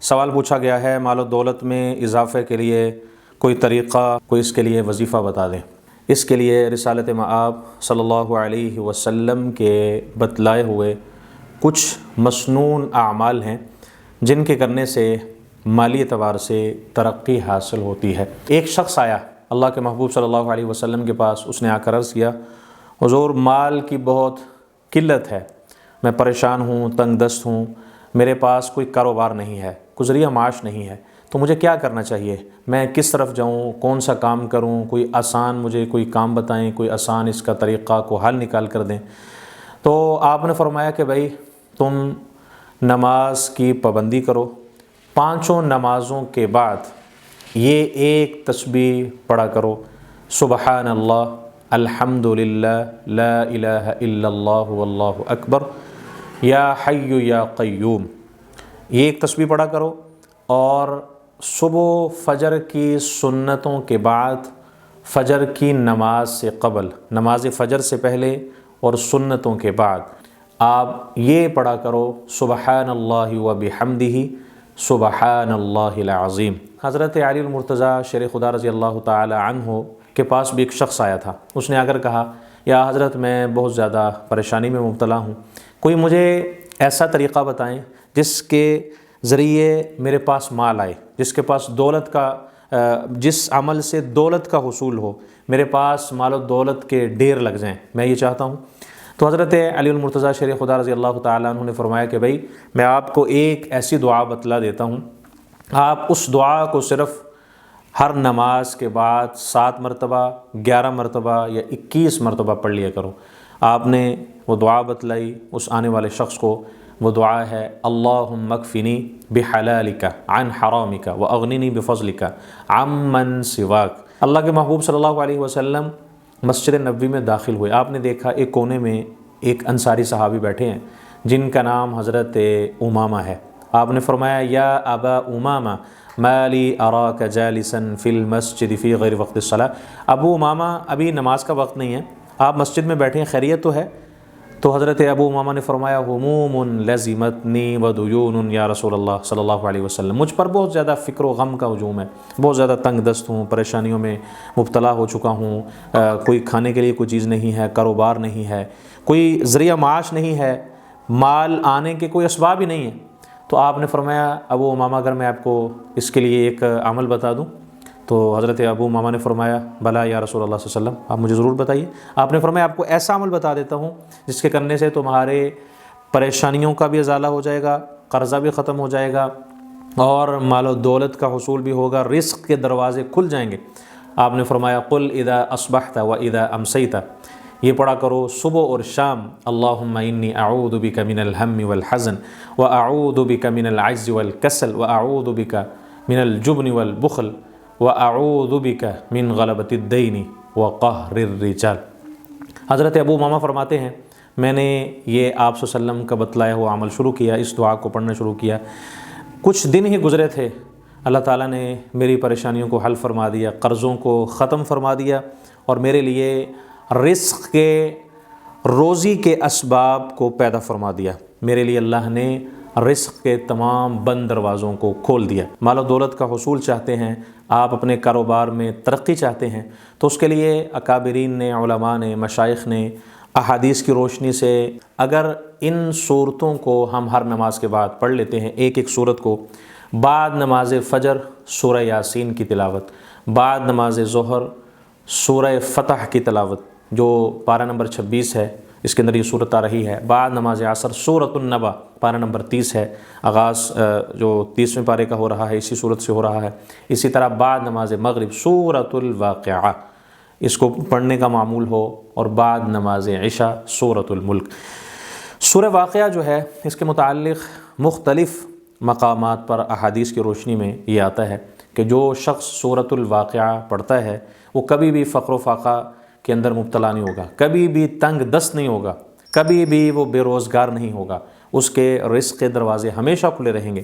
سوال پوچھا گیا ہے مال و دولت میں اضافے کے لیے کوئی طریقہ، کوئی اس کے لیے وظیفہ بتا دیں۔ اس کے لیے رسالت مآب صلی اللہ علیہ وسلم کے بتلائے ہوئے کچھ مسنون اعمال ہیں جن کے کرنے سے مالی اعتبار سے ترقی حاصل ہوتی ہے۔ ایک شخص آیا اللہ کے محبوب صلی اللہ علیہ وسلم کے پاس، اس نے آ کر عرض کیا، حضور مال کی بہت قلت ہے، میں پریشان ہوں، تنگ دست ہوں، میرے پاس کوئی کاروبار نہیں ہے، کوئی ذریعہ معاش نہیں ہے، تو مجھے کیا کرنا چاہیے؟ میں کس طرف جاؤں؟ کون سا کام کروں؟ کوئی آسان مجھے کوئی کام بتائیں، کوئی آسان اس کا طریقہ کو حل نکال کر دیں۔ تو آپ نے فرمایا کہ بھائی تم نماز کی پابندی کرو، 5 نمازوں کے بعد یہ ایک تسبیح پڑھا کرو، سبحان اللہ، الحمد للہ، لا الہ الا اللہ واللہ اکبر، یا حی یا قیوم، یہ ایک تسبیح پڑھا کرو۔ اور صبح فجر کی سنتوں کے بعد، فجر کی نماز سے قبل، نماز فجر سے پہلے اور سنتوں کے بعد آپ یہ پڑھا کرو، سبحان اللہ و بحمدہ، سبحان اللہ العظیم۔ حضرت علی المرتضیٰ شیر خدا رضی اللہ تعالی عنہ کے پاس بھی ایک شخص آیا تھا، اس نے آ کر کہا، یا حضرت میں بہت زیادہ پریشانی میں مبتلا ہوں، کوئی مجھے ایسا طریقہ بتائیں جس کے ذریعے میرے پاس مال آئے، جس کے پاس دولت کا، جس عمل سے دولت کا حصول ہو، میرے پاس مال و دولت کے ڈھیر لگ جائیں، میں یہ چاہتا ہوں۔ تو حضرت علی المرتضیٰ شیر خدا رضی اللہ تعالیٰ عنہ نے فرمایا کہ بھائی میں آپ کو ایک ایسی دعا بتلا دیتا ہوں، آپ اس دعا کو صرف ہر نماز کے بعد 7 مرتبہ، 11 مرتبہ یا 21 مرتبہ پڑھ لیا کرو۔ آپ نے وہ دعا بتلائی اس آنے والے شخص کو، وہ دعا ہے، اللہم اکفنی بحلالک عن حرامک واغننی بفضلک عمن سواک۔ اللہ کے محبوب صلی اللہ علیہ وسلم مسجد نبوی میں داخل ہوئے، آپ نے دیکھا ایک کونے میں ایک انصاری صحابی بیٹھے ہیں جن کا نام حضرت امامہ ہے۔ آپ نے فرمایا، یا ابا امامہ ما لی اراک جالسا فی المسجد فی غیر وقت الصلاۃ، ابو امامہ ابھی نماز کا وقت نہیں ہے، آپ مسجد میں بیٹھے ہیں، خیریت تو ہے؟ تو حضرت ابو امامہ نے فرمایا، ہموم لزمتنی ودیون یا رسول اللہ صلی اللہ علیہ وسلم، مجھ پر بہت زیادہ فکر و غم کا ہجوم ہے، بہت زیادہ تنگ دست ہوں، پریشانیوں میں مبتلا ہو چکا ہوں، کوئی کھانے کے لیے کوئی چیز نہیں ہے، کاروبار نہیں ہے، کوئی ذریعہ معاش نہیں ہے، مال آنے کے کوئی اسباب ہی نہیں ہیں۔ تو آپ نے فرمایا، ابو امامہ اگر میں آپ کو اس کے لیے ایک عمل بتا دوں؟ تو حضرت ابو امامہ نے فرمایا، بلا یا رسول اللہ صلی اللہ علیہ وسلم، آپ مجھے ضرور بتائیے۔ آپ نے فرمایا، آپ کو ایسا عمل بتا دیتا ہوں جس کے کرنے سے تمہارے پریشانیوں کا بھی ازالہ ہو جائے گا، قرضہ بھی ختم ہو جائے گا، اور مال و دولت کا حصول بھی ہوگا، رزق کے دروازے کھل جائیں گے۔ آپ نے فرمایا، قل اذا اصبحت و اذا امسیت، یہ پڑھا کرو صبح اور شام، اللہم انی اعوذ بک من الہم والحزن واعوذ بک من العجز والکسل واعوذ بک من الجبن والبخل وَأَعُوذُ بِكَ مِنْ غَلَبَةِ الدَّيْنِ وَقَهْرِ الرِّجَالِ۔ حضرت ابو امامہ فرماتے ہیں، میں نے یہ آپ صلی اللہ علیہ وسلم کا بتلایا ہوا عمل شروع کیا، اس دعا کو پڑھنا شروع کیا، کچھ دن ہی گزرے تھے، اللہ تعالیٰ نے میری پریشانیوں کو حل فرما دیا، قرضوں کو ختم فرما دیا، اور میرے لیے رزق کے، روزی کے اسباب کو پیدا فرما دیا، میرے لیے اللہ نے رزق کے تمام بند دروازوں کو کھول دیا۔ مال و دولت کا حصول چاہتے ہیں آپ، اپنے کاروبار میں ترقی چاہتے ہیں، تو اس کے لیے اکابرین نے، علماء نے، مشائخ نے احادیث کی روشنی سے اگر ان صورتوں کو ہم ہر نماز کے بعد پڑھ لیتے ہیں، ایک ایک صورت کو، بعد نماز فجر سورہ یاسین کی تلاوت، بعد نماز ظہر سورہ فتح کی تلاوت جو پارہ نمبر 26 ہے، اس کے اندر یہ صورت آ رہی ہے، بعد نماز عصر سورۃ النبا پارہ نمبر 30 ہے، آغاز جو 30ویں پارے کا ہو رہا ہے اسی صورت سے ہو رہا ہے، اسی طرح بعد نماز مغرب سورۃ الواقعہ اس کو پڑھنے کا معمول ہو، اور بعد نماز عشاء سورۃ الملک۔ سورہ واقعہ جو ہے اس کے متعلق مختلف مقامات پر احادیث کی روشنی میں یہ آتا ہے کہ جو شخص سورۃ الواقعہ پڑھتا ہے وہ کبھی بھی فقر و فاقہ کے اندر مبتلا نہیں ہوگا، کبھی بھی تنگ دست نہیں ہوگا، کبھی بھی وہ بے روزگار نہیں ہوگا، اس کے رزق کے دروازے ہمیشہ کھلے رہیں گے۔